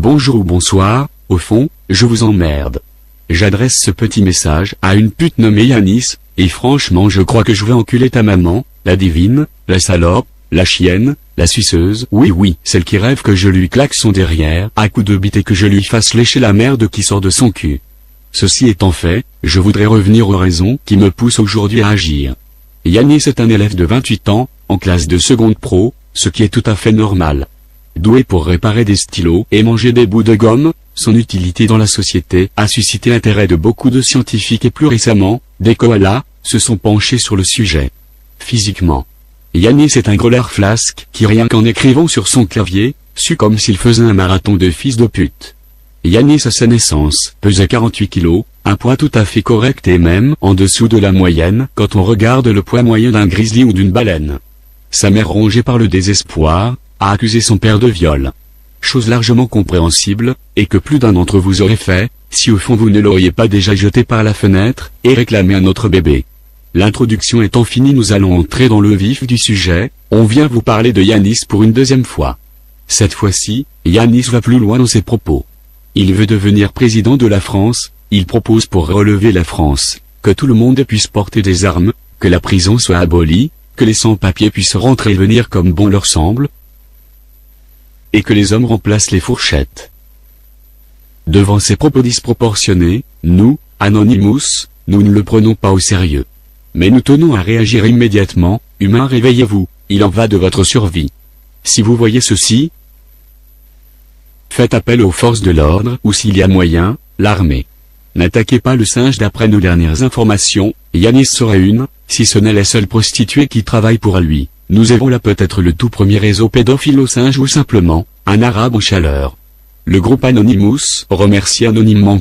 Bonjour ou bonsoir, au fond, je vous emmerde. J'adresse ce petit message à une pute nommée Yanis, et franchement je crois que je vais enculer ta maman, la divine, la salope, la chienne, la suceuse, oui, celle qui rêve que je lui claque son derrière à coups de bite et que je lui fasse lécher la merde qui sort de son cul. Ceci étant fait, je voudrais revenir aux raisons qui me poussent aujourd'hui à agir. Yanis est un élève de 28 ans, en classe de seconde pro, ce qui est tout à fait normal. Doué pour réparer des stylos et manger des bouts de gomme, son utilité dans la société a suscité l'intérêt de beaucoup de scientifiques et plus récemment, des koalas, se sont penchés sur le sujet. Physiquement, Yanis est un grelard flasque qui rien qu'en écrivant sur son clavier, sue comme s'il faisait un marathon de fils de pute. Yanis à sa naissance pesait 48 kilos, un poids tout à fait correct et même en dessous de la moyenne quand on regarde le poids moyen d'un grizzly ou d'une baleine. Sa mère, rongée par le désespoir, a accusé son père de viol. Chose largement compréhensible, et que plus d'un d'entre vous aurait fait, si au fond vous ne l'auriez pas déjà jeté par la fenêtre, et réclamé un autre bébé. L'introduction étant finie, nous allons entrer dans le vif du sujet. On vient vous parler de Yanis pour une deuxième fois. Cette fois-ci, Yanis va plus loin dans ses propos. Il veut devenir président de la France, il propose pour relever la France, que tout le monde puisse porter des armes, que la prison soit abolie, que les sans-papiers puissent rentrer et venir comme bon leur semble, et que les hommes remplacent les fourchettes. Devant ces propos disproportionnés, nous, Anonymous, nous ne le prenons pas au sérieux. Mais nous tenons à réagir immédiatement. Humains, réveillez-vous, il en va de votre survie. Si vous voyez ceci, faites appel aux forces de l'ordre ou s'il y a moyen, l'armée. N'attaquez pas le singe. D'après nos dernières informations, Yanis serait une, si ce n'est la seule prostituée qui travaille pour lui. Nous avons là peut-être le tout premier réseau pédophile au singe ou simplement, un arabe en chaleur. Le groupe Anonymous remercie anonymement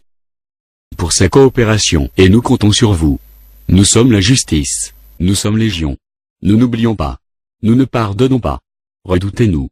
pour sa coopération et nous comptons sur vous. Nous sommes la justice. Nous sommes légion. Nous n'oublions pas. Nous ne pardonnons pas. Redoutez-nous.